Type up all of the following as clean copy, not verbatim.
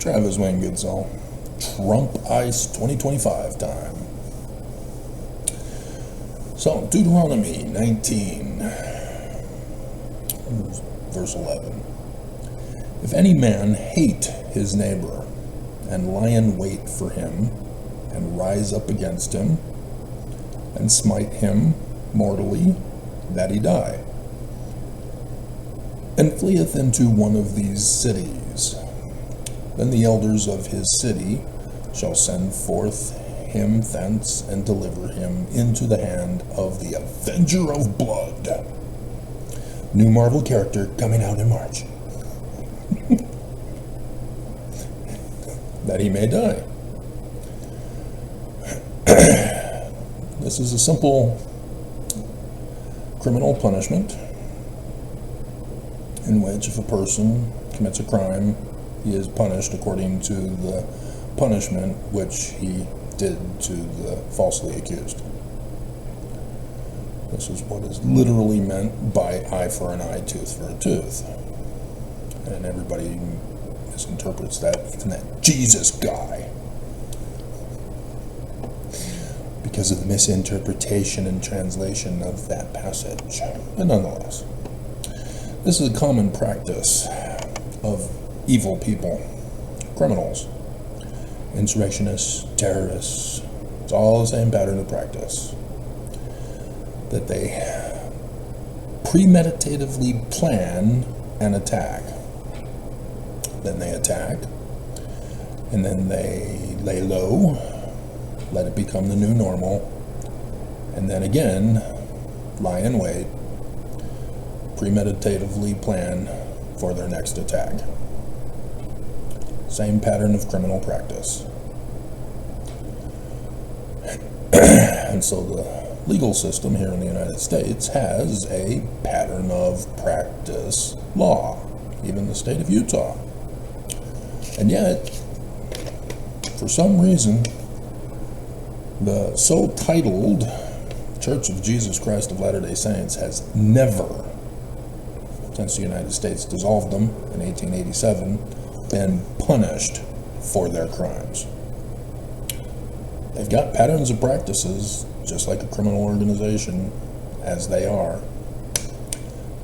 Travis Wayne Goodsall. Trump Ice 2025 time. So, Deuteronomy 19, verse 11. If any man hate his neighbor, and lie in wait for him, and rise up against him, and smite him mortally, that he die, and fleeth into one of these cities, then the elders of his city shall send forth him thence, and deliver him into the hand of the avenger of blood. New Marvel character coming out in March. That he may die. This is a simple criminal punishment in which if a person commits a crime, he is punished according to the punishment which he did to the falsely accused. This is what is literally meant by eye for an eye, tooth for a tooth. And everybody misinterprets that, even that Jesus guy, because of the misinterpretation and translation of that passage. But nonetheless, this is a common practice of evil people, criminals, insurrectionists, terrorists. It's all the same pattern of practice. That they premeditatively plan an attack. Then they attack, and then they lay low, let it become the new normal, and then again, lie in wait, premeditatively plan for their next attack. Same pattern of criminal practice. And so the legal system here in the United States has a pattern of practice law, even the state of Utah. And yet, for some reason, the so-titled Church of Jesus Christ of Latter-day Saints has never, since the United States dissolved them in 1887, been punished for their crimes. They've got patterns of practices, just like a criminal organization, as they are.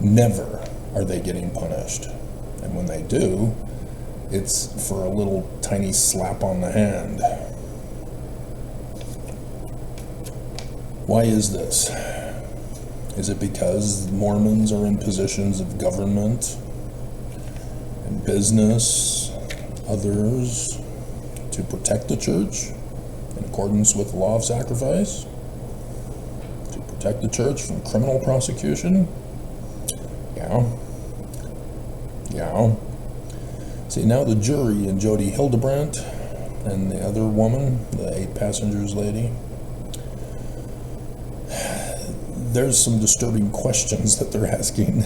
Never are they getting punished. And when they do, it's for a little tiny slap on the hand. Why is this? Is it because Mormons are in positions of government and business, others, to protect the church in accordance with the law of sacrifice? To protect the church from criminal prosecution? Yeah. See, now the jury and Jody Hildebrandt and the other woman, the 8 passengers lady, there's some disturbing questions that they're asking.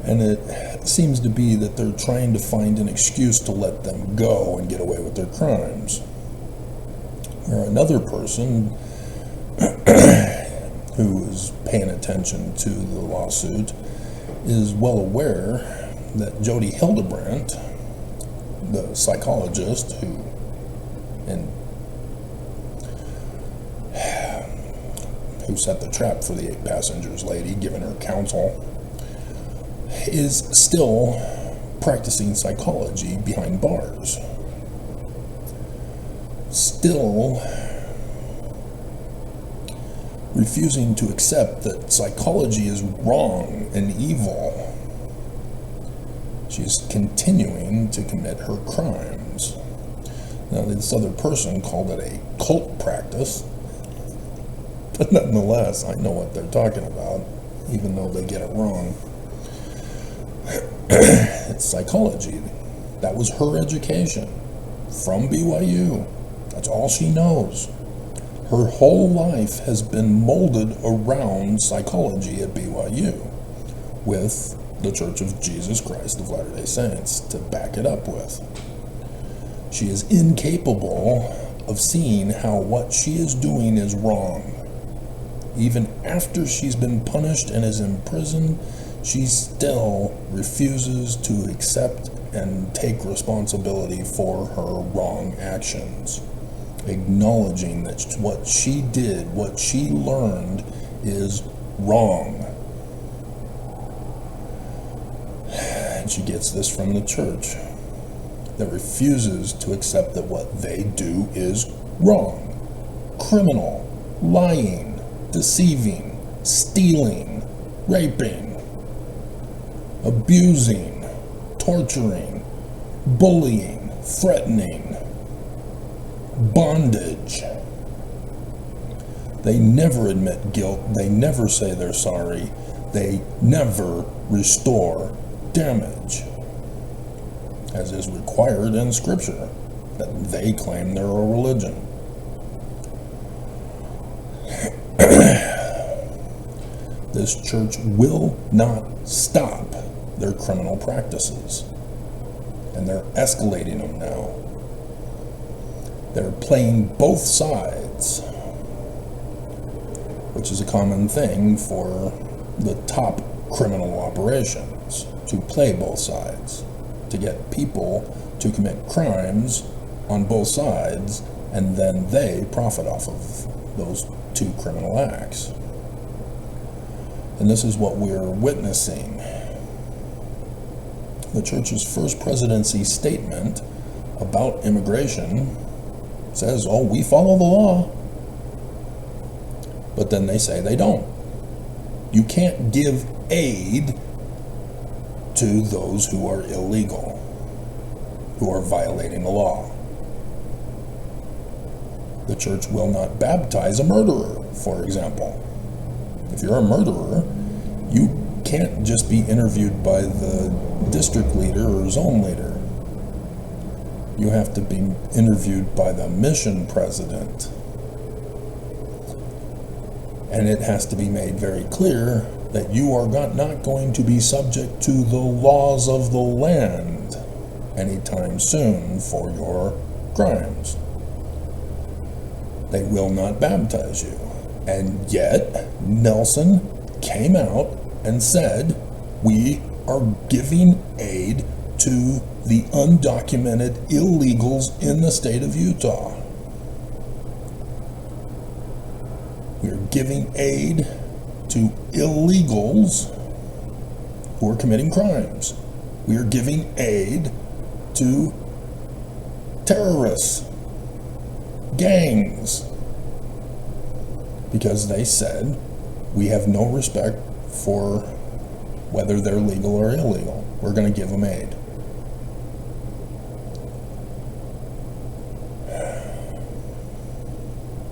And it seems to be that they're trying to find an excuse to let them go and get away with their crimes. Or another person who is paying attention to the lawsuit is well aware that Jody Hildebrandt, the psychologist who set the trap for the 8 passengers lady, giving her counsel, is still practicing psychology behind bars. Still refusing to accept that psychology is wrong and evil. She's continuing to commit her crimes. Now, this other person called it a cult practice, but nonetheless, I know what they're talking about, even though they get it wrong. It's psychology. That was her education from BYU. That's all she knows. Her whole life has been molded around psychology at BYU, with the Church of Jesus Christ of Latter-day Saints to back it up with. She is incapable of seeing how what she is doing is wrong. Even after she's been punished and is in prison, she still refuses to accept and take responsibility for her wrong actions, acknowledging that what she did, what she learned, is wrong. And she gets this from the church that refuses to accept that what they do is wrong. Criminal, lying, deceiving, stealing, raping, abusing, torturing, bullying, threatening, bondage. They never admit guilt. They never say they're sorry. They never restore damage, as is required in Scripture, that they claim they're a religion. This church will not stop their criminal practices, and they're escalating them now. They're playing both sides, which is a common thing for the top criminal operations, to play both sides, to get people to commit crimes on both sides, and then they profit off of those two criminal acts. And this is what we're witnessing. The church's first presidency statement about immigration says, oh, we follow the law. But then they say they don't. You can't give aid to those who are illegal, who are violating the law. The church will not baptize a murderer, for example. If you're a murderer, you can't just be interviewed by the district leader or zone leader. You have to be interviewed by the mission president. And it has to be made very clear that you are not going to be subject to the laws of the land anytime soon for your crimes. They will not baptize you. And yet, Nelson came out and said, we are giving aid to the undocumented illegals in the state of Utah. We are giving aid to illegals who are committing crimes. We are giving aid to terrorists, gangs, because they said we have no respect for whether they're legal or illegal. We're going to give them aid.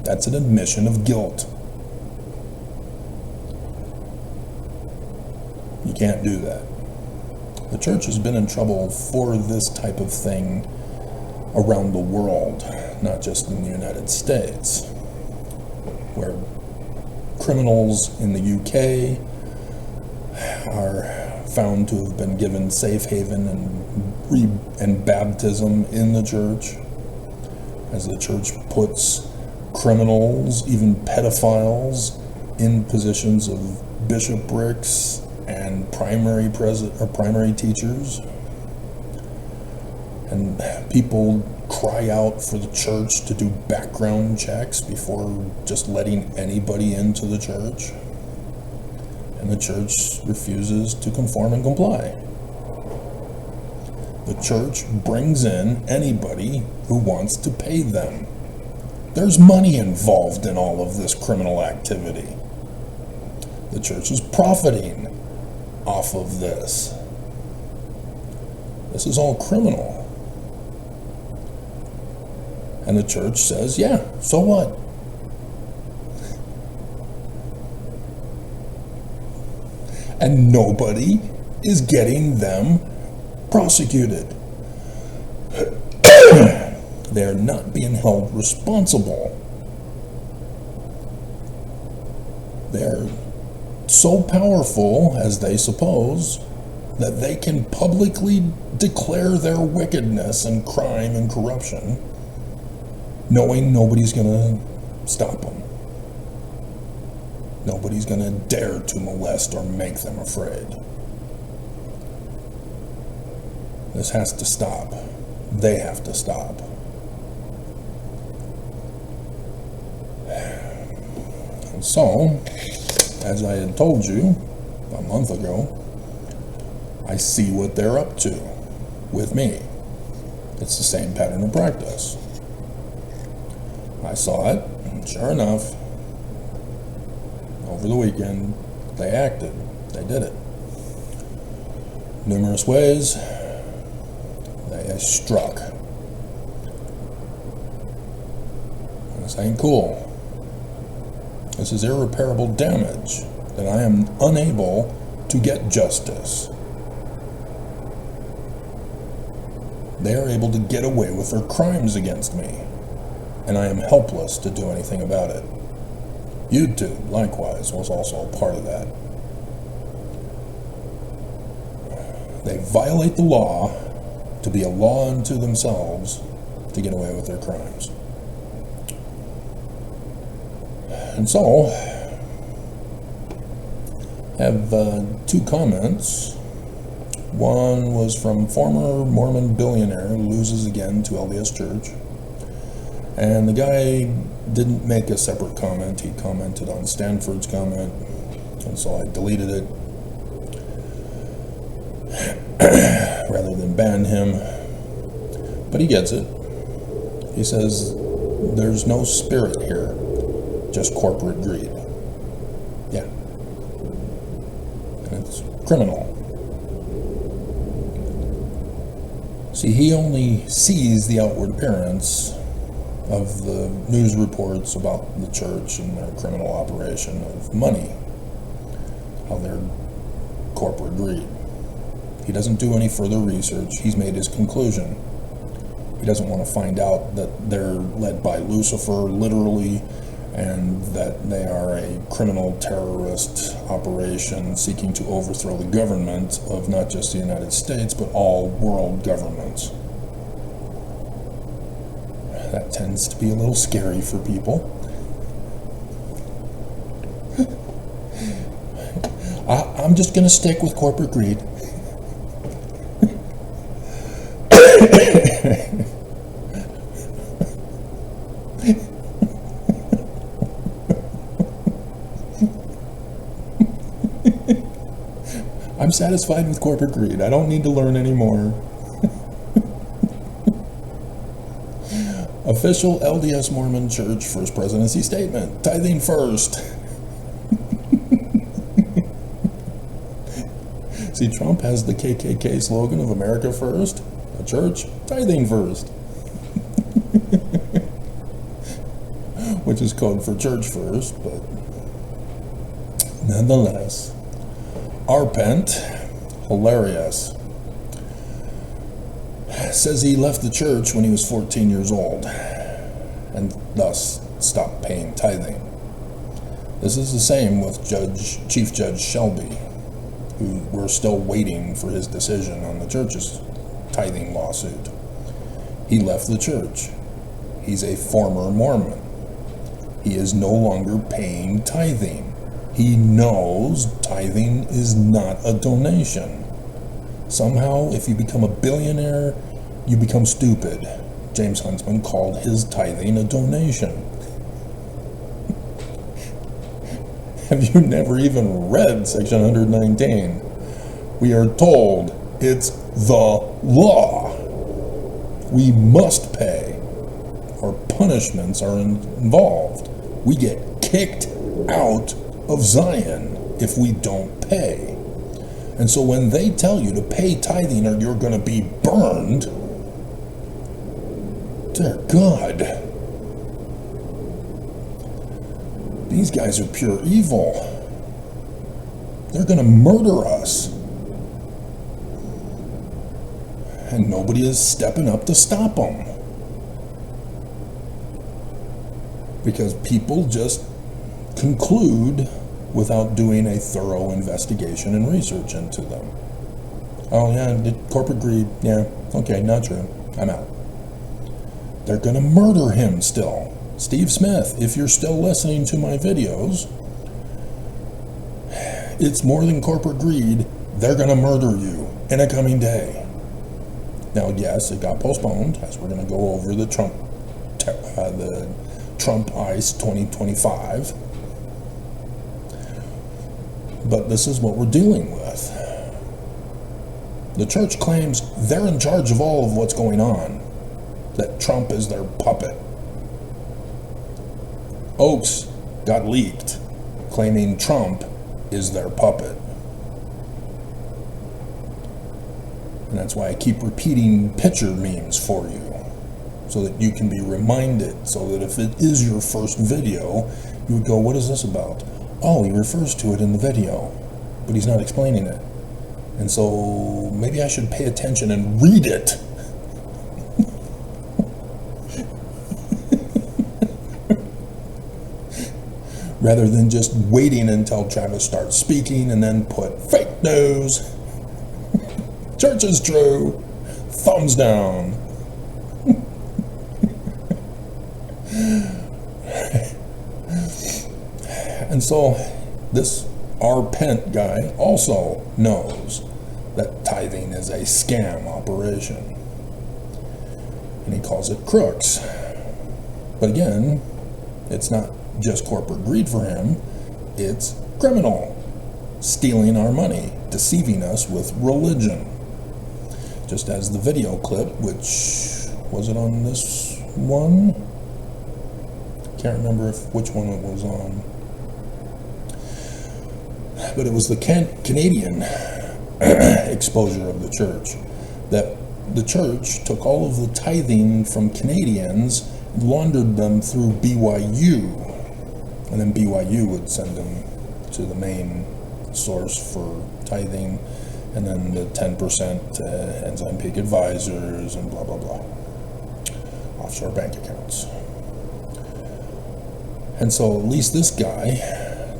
That's an admission of guilt. You can't do that. The church has been in trouble for this type of thing around the world, not just in the United States, where criminals in the UK are found to have been given safe haven and baptism in the church, as the church puts criminals, even pedophiles, in positions of bishoprics and primary teachers. And people cry out for the church to do background checks before just letting anybody into the church. And the church refuses to conform and comply. The church brings in anybody who wants to pay them. There's money involved in all of this criminal activity. The church is profiting off of this. This is all criminal. And the church says, yeah, so what? And nobody is getting them prosecuted. They're not being held responsible. They're so powerful, as they suppose, that they can publicly declare their wickedness and crime and corruption, knowing nobody's going to stop them. Nobody's going to dare to molest or make them afraid. This has to stop. They have to stop. And so, as I had told you a month ago, I see what they're up to with me. It's the same pattern of practice. I saw it, and sure enough, over the weekend, they acted. They did it. Numerous ways, they struck. This ain't cool. This is irreparable damage that I am unable to get justice. They are able to get away with their crimes against me, and I am helpless to do anything about it. YouTube, likewise, was also a part of that. They violate the law to be a law unto themselves to get away with their crimes. And so, I have two comments. One was from former Mormon billionaire who loses again to LDS Church. And the guy didn't make a separate comment. He commented on Stanford's comment. And so I deleted it rather than ban him. But he gets it. He says, there's no spirit here, just corporate greed. Yeah. And it's criminal. See, he only sees the outward appearance of the news reports about the church and their criminal operation of money, how they're corporate greed. He doesn't do any further research. He's made his conclusion. He doesn't want to find out that they're led by Lucifer, literally, and that they are a criminal terrorist operation seeking to overthrow the government of not just the United States, but all world governments. That tends to be a little scary for people. I'm just going to stick with corporate greed. I'm satisfied with corporate greed. I don't need to learn anymore. Official LDS Mormon Church First Presidency Statement. Tithing first. See, Trump has the KKK slogan of America First. The church, tithing first. Which is code for church first, but nonetheless. Arpent, hilarious, says he left the church when he was 14 years old and thus stopped paying tithing. This is the same with Chief Judge Shelby, who we're still waiting for his decision on the church's tithing lawsuit. He left the church. He's a former Mormon. He is no longer paying tithing. He knows tithing is not a donation. Somehow, if you become a billionaire, you become stupid. James Huntsman called his tithing a donation. Have you never even read Section 119? We are told it's the law. We must pay, or punishments are involved. We get kicked out of Zion if we don't pay. And so when they tell you to pay tithing or you're going to be burned, dear God, these guys are pure evil. They're going to murder us. And nobody is stepping up to stop them. Because people just conclude without doing a thorough investigation and research into them. Oh yeah, corporate greed, yeah, okay, not true, I'm out. They're gonna murder him still. Steve Smith, if you're still listening to my videos, it's more than corporate greed. They're gonna murder you in a coming day. Now, yes, it got postponed, as we're going to go over the Trump ICE 2025. But this is what we're dealing with. The church claims they're in charge of all of what's going on, that Trump is their puppet. Oaks got leaked, claiming Trump is their puppet. And that's why I keep repeating picture memes for you, so that you can be reminded, so that if it is your first video, you would go, what is this about? Oh, he refers to it in the video, but he's not explaining it. And so maybe I should pay attention and read it. Rather than just waiting until Travis starts speaking and then put fake news. Church is true. Thumbs down. And so this R. Pent guy also knows that tithing is a scam operation. And he calls it crooks. But again, it's not just corporate greed for him, it's criminal. Stealing our money, deceiving us with religion. Just as the video clip, which, was it on this one? Can't remember which one it was on. But it was the Canadian exposure of the church. That the church took all of the tithing from Canadians, laundered them through BYU, and then BYU would send them to the main source for tithing, and then the 10% to Enzyme Peak Advisors and blah, blah, blah. Offshore bank accounts. And so at least this guy,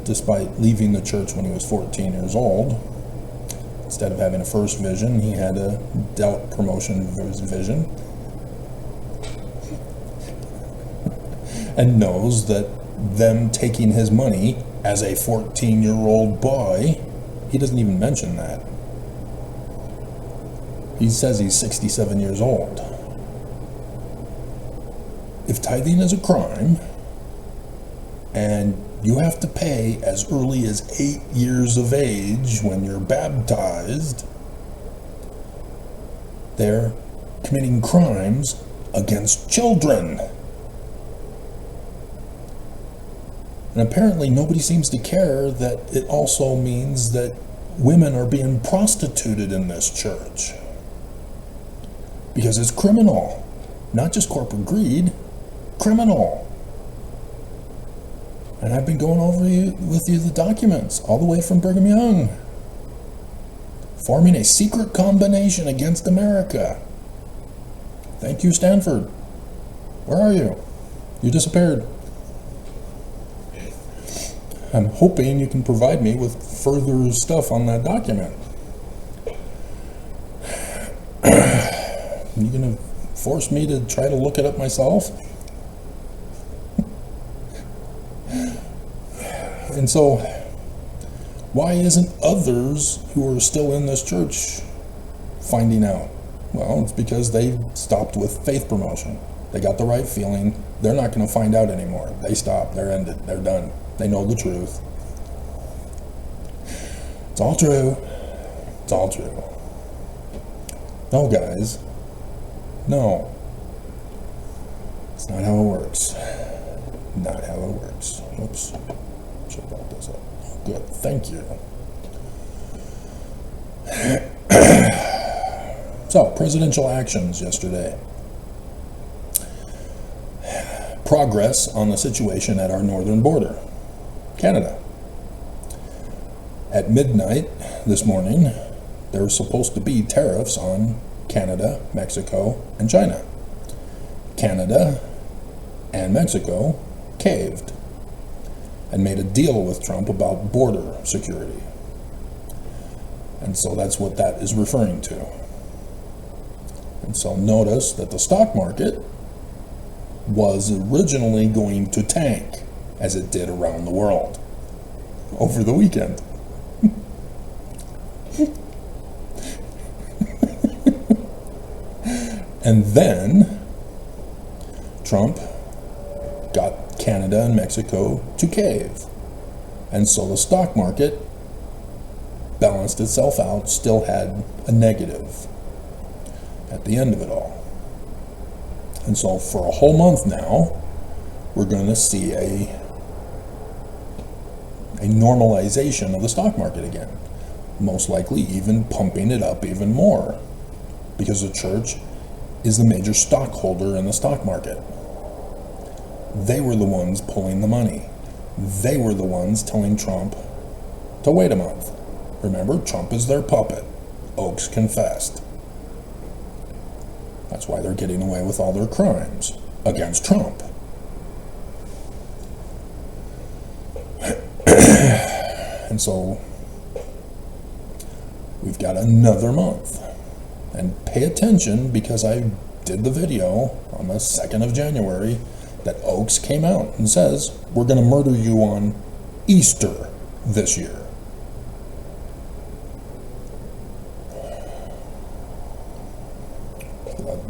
despite leaving the church when he was 14 years old, instead of having a first vision, he had a doubt promotion vision. And knows that them taking his money as a 14-year-old boy, he doesn't even mention that. He says he's 67 years old. If tithing is a crime, and you have to pay as early as 8 years of age when you're baptized, they're committing crimes against children. And apparently nobody seems to care that it also means that women are being prostituted in this church. Because it's criminal. Not just corporate greed, criminal. And I've been going over with you the documents, all the way from Brigham Young. Forming a secret combination against America. Thank you, Stanford. Where are you? You disappeared. I'm hoping you can provide me with further stuff on that document. You gonna force me to try to look it up myself? And so, why isn't others who are still in this church finding out? Well, it's because they stopped with faith promotion. They got the right feeling. They're not going to find out anymore. They stopped. They're ended. They're done. They know the truth. It's all true. It's all true. No, guys. No. It's not how it works. Not how it works. Oops. Should have brought this up. Oh, good. Thank you. So, presidential actions yesterday. Progress on the situation at our northern border, Canada. At midnight this morning, there were supposed to be tariffs on Canada, Mexico, and China. Canada and Mexico caved and made a deal with Trump about border security. And so that's what that is referring to. And so notice that the stock market was originally going to tank, as it did around the world over the weekend. And then Trump got Canada and Mexico to cave. And so the stock market balanced itself out, still had a negative at the end of it all. And so for a whole month now, we're going to see a normalization of the stock market again. Most likely even pumping it up even more, because the church is the major stockholder in the stock market. They were the ones pulling the money. They were the ones telling Trump to wait a month. Remember, Trump is their puppet. Oaks confessed. That's why they're getting away with all their crimes against Trump. And so we've got another month. And pay attention, because I did the video on the 2nd of January that Oaks came out and says, we're going to murder you on Easter this year.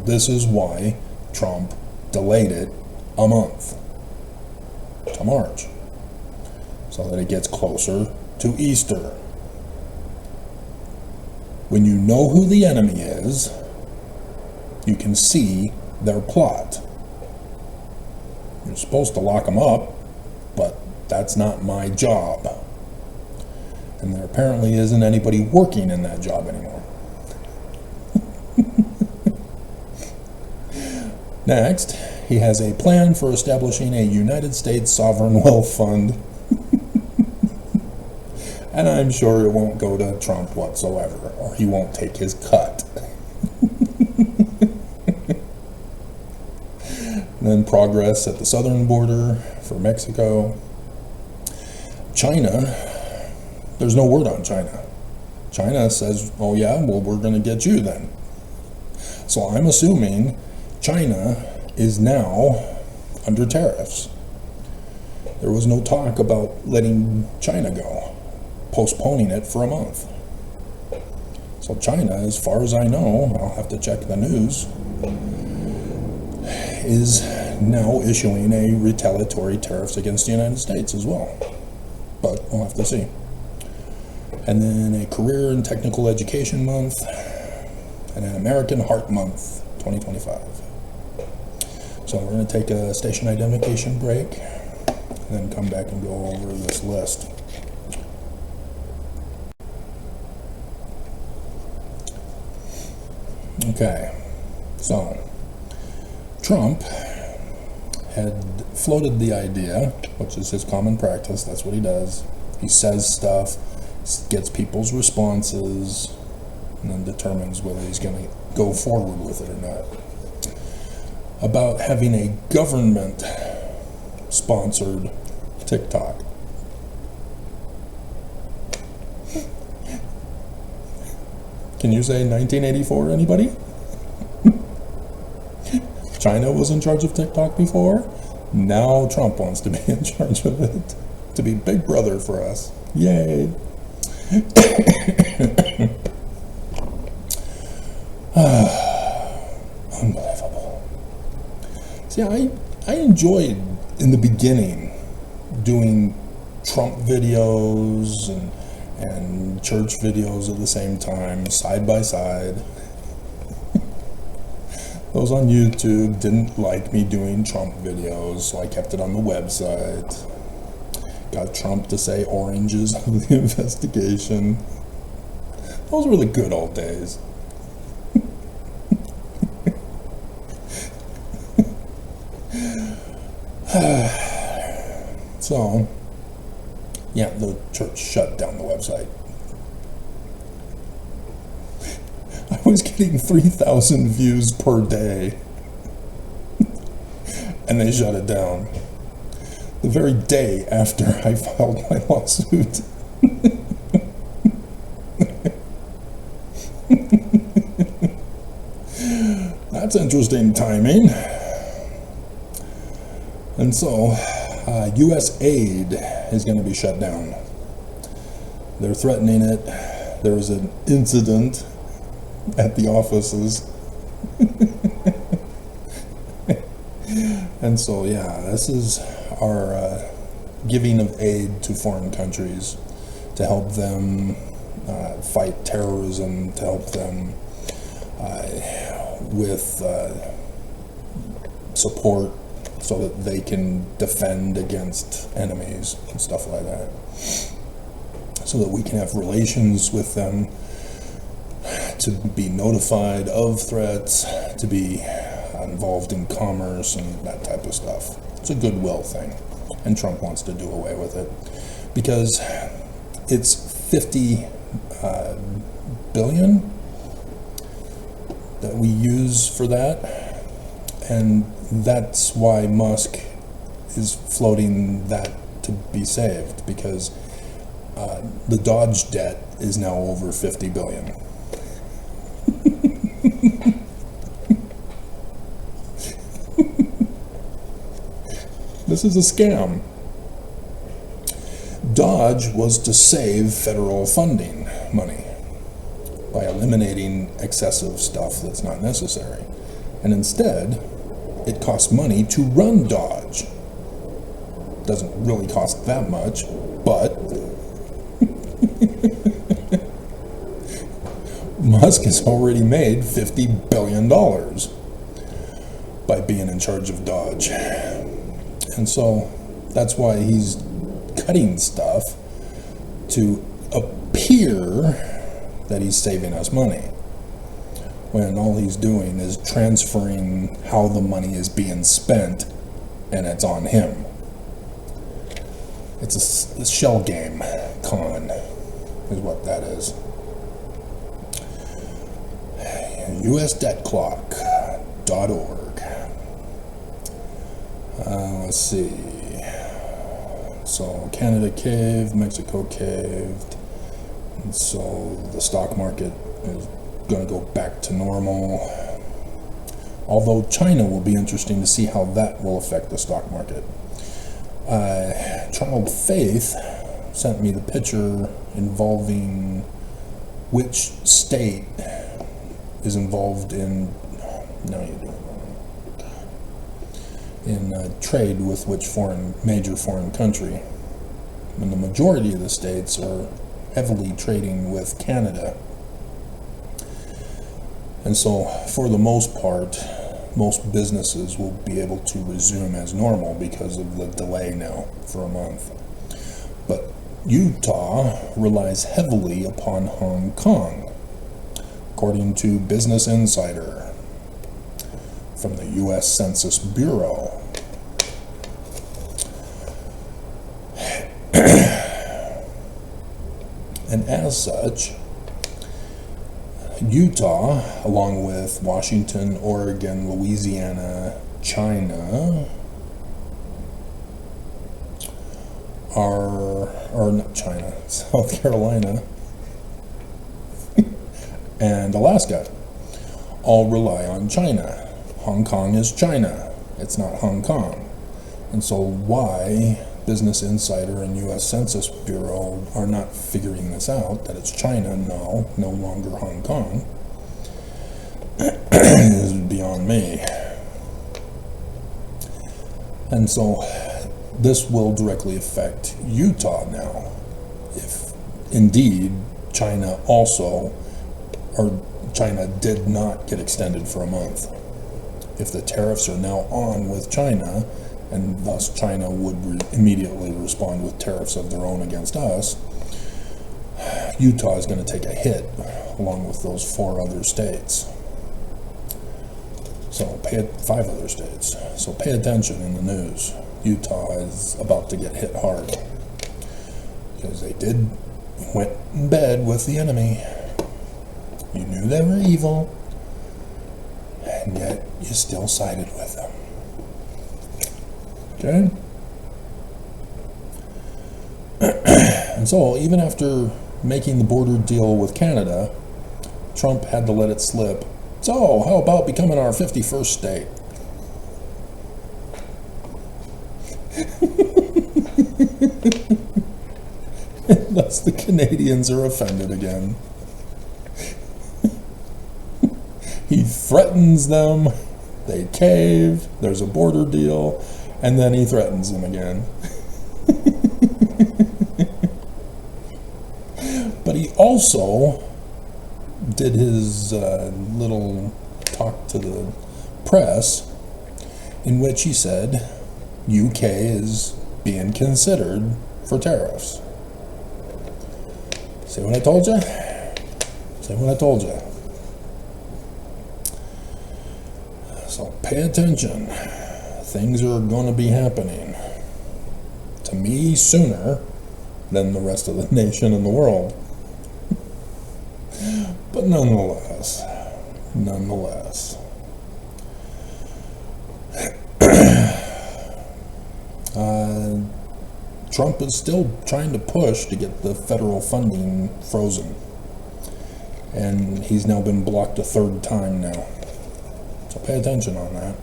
This is why Trump delayed it a month to March, so that it gets closer to Easter. When you know who the enemy is, you can see their plot. You're supposed to lock them up, but that's not my job. And there apparently isn't anybody working in that job anymore. Next, he has a plan for establishing a United States sovereign wealth fund. And I'm sure it won't go to Trump whatsoever, or he won't take his cut. And then progress at the southern border for Mexico. China, there's no word on China. China says, oh yeah, well, we're going to get you then. So I'm assuming China is now under tariffs. There was no talk about letting China go, postponing it for a month. So China, as far as I know, I'll have to check the news, is now issuing a retaliatory tariffs against the United States as well. But we'll have to see. And then a career and technical education month, and an American Heart Month, 2025. So we're going to take a station identification break, and then come back and go over this list. Okay, so Trump had floated the idea, which is his common practice, that's what he does. He says stuff, gets people's responses, and then determines whether he's going to go forward with it or not. About having a government-sponsored TikTok. Can you say 1984, anybody? China was in charge of TikTok before. Now Trump wants to be in charge of it. To be big brother for us. Yay. Unbelievable. See, I enjoyed, in the beginning, doing Trump videos and church videos at the same time, side by side. Those on YouTube didn't like me doing Trump videos, so I kept it on the website. Got Trump to say oranges of the investigation. Those were the good old days. So, yeah, the church shut down the website. I was getting 3,000 views per day, and they shut it down the very day after I filed my lawsuit. That's interesting timing. And so, U.S. aid is going to be shut down. They're threatening it. There was an incident at the offices. And so, yeah, this is our giving of aid to foreign countries to help them fight terrorism, to help them with support so that they can defend against enemies and stuff like that, so that we can have relations with them, to be notified of threats, to be involved in commerce and that type of stuff. It's a goodwill thing, and Trump wants to do away with it because it's 50 billion that we use for that, and that's why Musk is floating that to be saved, because the Dodge debt is now over 50 billion. This is a scam. Dodge was to save federal funding money by eliminating excessive stuff that's not necessary. And instead, it costs money to run Dodge. Doesn't really cost that much, but Musk has already made $50 billion by being in charge of Dodge. And so that's why he's cutting stuff to appear that he's saving us money, when all he's doing is transferring how the money is being spent, and it's on him. It's a shell game con is what that is. USDebtClock.org. Let's see. So Canada caved, Mexico caved, and so the stock market is going to go back to normal. Although China will be interesting to see how that will affect the stock market. Child Faith sent me the picture involving which state is involved in trade with which major foreign country, and the majority of the states are heavily trading with Canada. And so for the most part, most businesses will be able to resume as normal because of the delay now for a month. But Utah relies heavily upon Hong Kong, according to Business Insider from the U.S. Census Bureau. And as such, Utah, along with Washington, Oregon, Louisiana, China, or not China, South Carolina, and Alaska, all rely on China. Hong Kong is China. It's not Hong Kong. And so why Business Insider and U.S. Census Bureau are not figuring this out, that it's China now, no longer Hong Kong, is beyond me. And so this will directly affect Utah now, if indeed China also, or China did not get extended for a month. If the tariffs are now on with China, and thus China would immediately respond with tariffs of their own against us, Utah is going to take a hit, along with those 4 other states. So 5 other states. So pay attention in the news. Utah is about to get hit hard, because they went in bed with the enemy. You knew they were evil, and yet you still sided with them. Okay? And so, even after making the border deal with Canada, Trump had to let it slip. So, how about becoming our 51st state? And thus the Canadians are offended again. He threatens them They cave, there's a border deal, and then he threatens them again. But he also did his little talk to the press in which he said UK is being considered for tariffs. See what I told you? See what I told you? So pay attention. Things are going to be happening to me sooner than the rest of the nation and the world. But nonetheless, Trump is still trying to push to get the federal funding frozen. And he's now been blocked a third time now. So pay attention on that.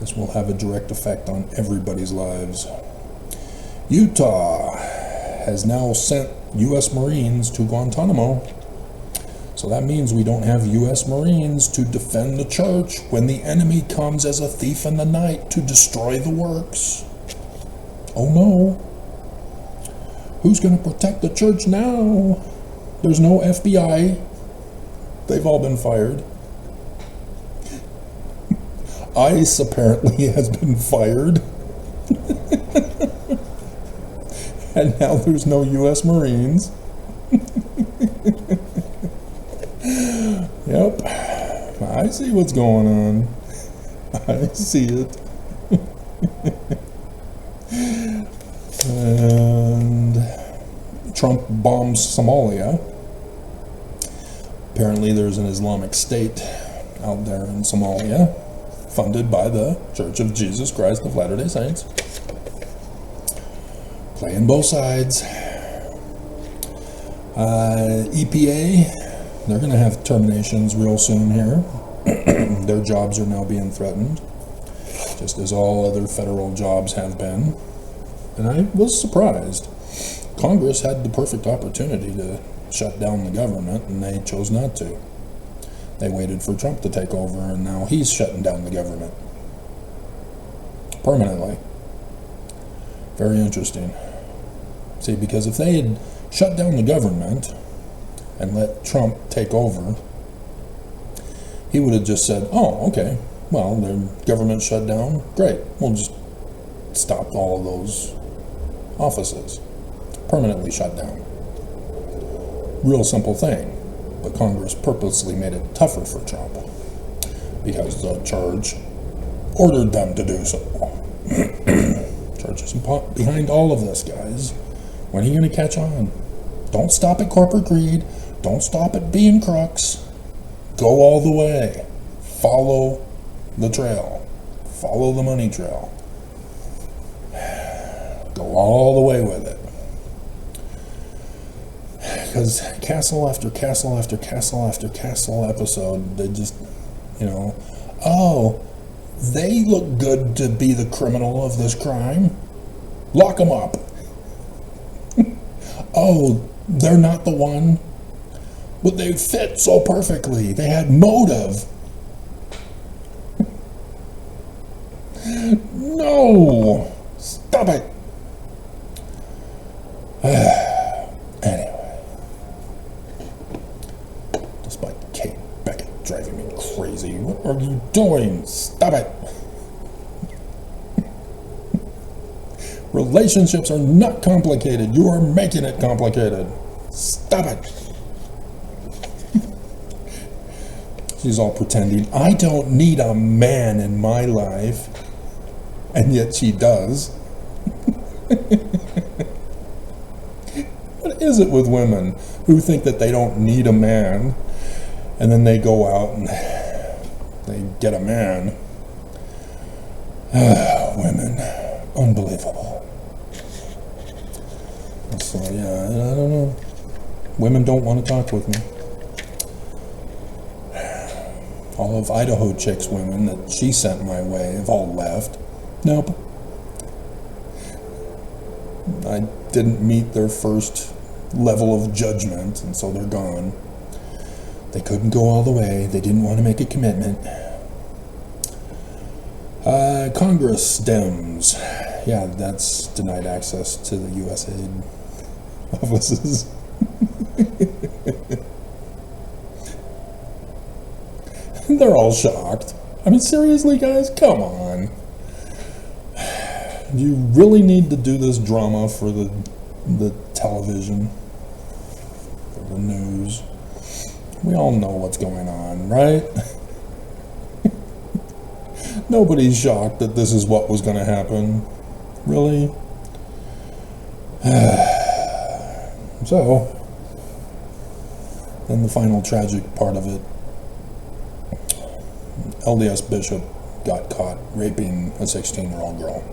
This will have a direct effect on everybody's lives. Utah has now sent U.S. Marines to Guantanamo. So that means we don't have U.S. Marines to defend the church when the enemy comes as a thief in the night to destroy the works. Oh no. Who's going to protect the church now? There's no FBI. They've all been fired. ICE apparently has been fired. And now there's no U.S. Marines. Yep. I see what's going on. I see it. And Trump bombs Somalia. Apparently there's an Islamic State out there in Somalia, funded by the Church of Jesus Christ of Latter-day Saints. Playing both sides. EPA, they're going to have terminations real soon here. Their jobs are now being threatened, just as all other federal jobs have been. And I was surprised. Congress had the perfect opportunity to shut down the government, and they chose not to. They waited for Trump to take over, and now he's shutting down the government. Permanently. Very interesting. See, because if they had shut down the government and let Trump take over, he would have just said, oh, okay, well, their government shut down, great, we'll just stop all of those offices. Permanently shut down. Real simple thing. But Congress purposely made it tougher for Trump because the church ordered them to do so. Church is behind all of this, guys. When are you going to catch on? Don't stop at corporate greed. Don't stop at being crooks. Go all the way. Follow the trail. Follow the money trail. Go all the way with it. Because castle after castle after castle after castle episode, they just, oh, they look good to be the criminal of this crime. Lock them up. Oh, they're not the one. But they fit so perfectly. They had motive. No. Stop it. Anyway. Despite Kate Beckett driving me crazy. What are you doing? Stop it. Relationships are not complicated. You are making it complicated. Stop it. She's all pretending, I don't need a man in my life. And yet she does. What is it with women who think that they don't need a man, and then they go out and they get a man? Women. Unbelievable. So yeah, I don't know. Women don't want to talk with me. All of Idaho Chick's women that she sent my way have all left. Nope. I didn't meet their first level of judgment, and so they're gone. They couldn't go all the way. They didn't want to make a commitment. Congress Dems. Yeah, that's denied access to the USAID offices. They're all shocked. I mean, seriously, guys? Come on. Do you really need to do this drama for the television? For the news? We all know what's going on, right? Nobody's shocked that this is what was going to happen. Really? So, then the final tragic part of it. LDS bishop got caught raping a 16-year-old girl.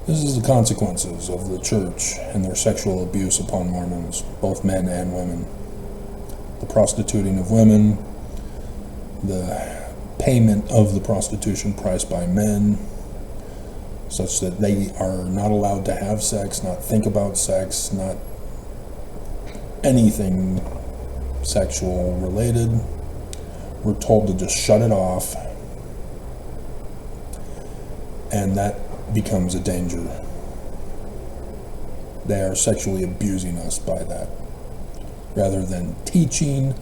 This is the consequences of the church and their sexual abuse upon Mormons, both men and women. The prostituting of women, the payment of the prostitution price by men, such that they are not allowed to have sex, not think about sex, not anything sexual related. We're told to just shut it off, and that becomes a danger. They are sexually abusing us by that, rather than teaching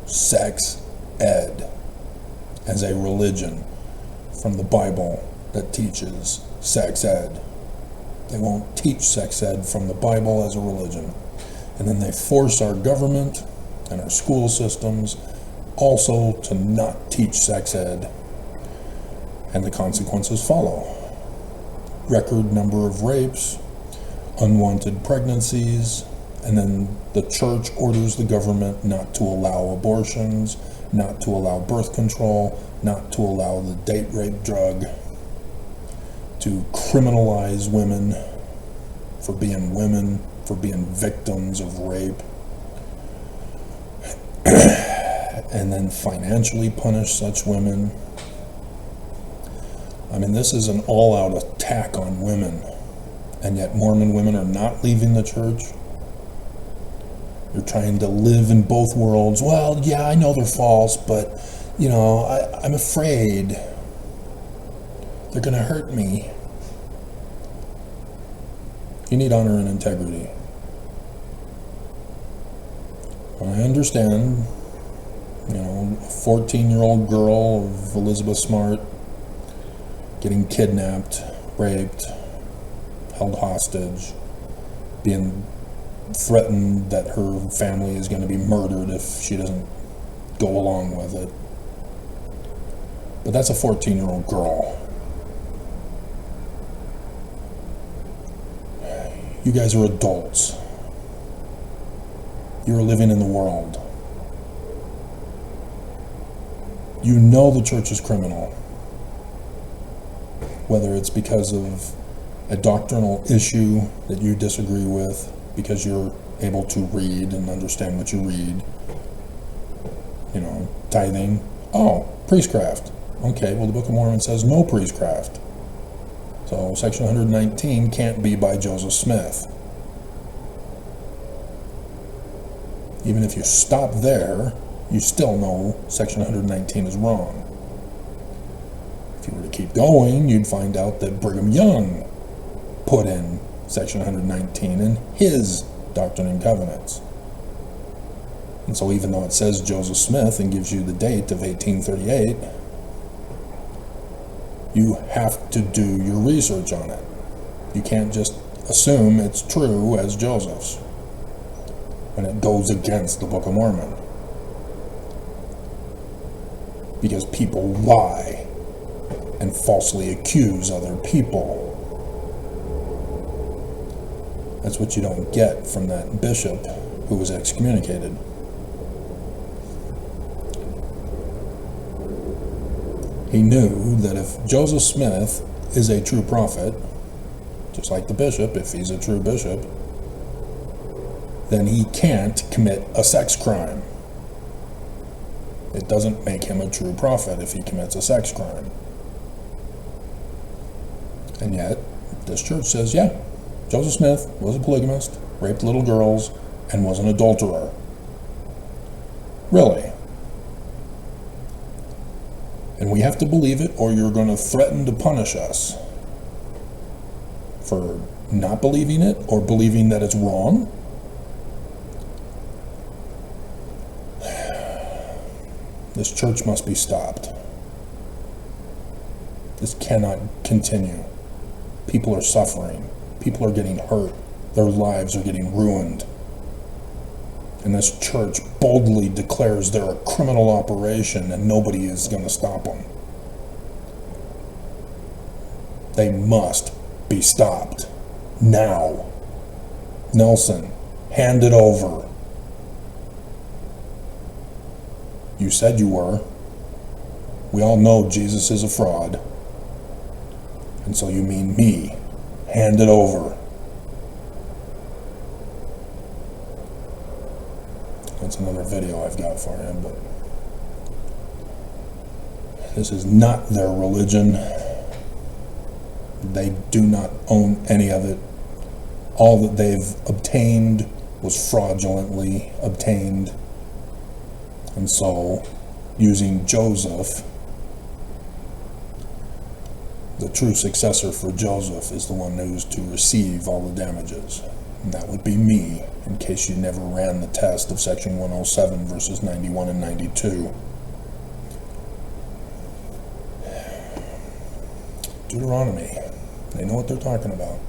sex ed as a religion from the Bible that teaches sex ed. They won't teach sex ed from the Bible as a religion. And then they force our government and our school systems also to not teach sex ed. And the consequences follow. Record number of rapes, unwanted pregnancies, and then the church orders the government not to allow abortions, not to allow birth control, not to allow the date rape drug, to criminalize women, for being victims of rape, and then financially punish such women. I mean, this is an all-out attack on women, and yet Mormon women are not leaving the church. They're trying to live in both worlds. Well, yeah, I know they're false, but, you know, I'm afraid they're going to hurt me. You need honor and integrity. I understand, you know, a 14-year-old girl of Elizabeth Smart getting kidnapped, raped, held hostage, being threatened that her family is going to be murdered if she doesn't go along with it. But that's a 14-year-old girl. You guys are adults. You're living in the world. You know the church is criminal. Whether it's because of a doctrinal issue that you disagree with, because you're able to read and understand what you read. You know, tithing. Oh, priestcraft. Okay, well, the Book of Mormon says no priestcraft. So section 119 can't be by Joseph Smith. Even if you stop there, you still know section 119 is wrong. If you were to keep going, you'd find out that Brigham Young put in section 119 in his Doctrine and Covenants. And so even though it says Joseph Smith and gives you the date of 1838, you have to do your research on it. You can't just assume it's true as Joseph's when it goes against the Book of Mormon. Because people lie and falsely accuse other people. That's what you don't get from that bishop who was excommunicated. He knew that if Joseph Smith is a true prophet, just like the bishop, if he's a true bishop, then he can't commit a sex crime. It doesn't make him a true prophet if he commits a sex crime. And yet, this church says, yeah, Joseph Smith was a polygamist, raped little girls, and was an adulterer. Really. And we have to believe it, or you're going to threaten to punish us for not believing it or believing that it's wrong. This church must be stopped. This cannot continue. People are suffering. People are getting hurt. Their lives are getting ruined. And this church boldly declares they're a criminal operation and nobody is going to stop them. They must be stopped. Now. Nelson, hand it over. You said you were. We all know Jesus is a fraud. And so you mean me. Hand it over. That's another video I've got for you, but this is not their religion. They do not own any of it. All that they've obtained was fraudulently obtained. And so, using Joseph, the true successor for Joseph is the one who's to receive all the damages. And that would be me, in case you never ran the test of Section 107, verses 91 and 92. Deuteronomy. They know what they're talking about.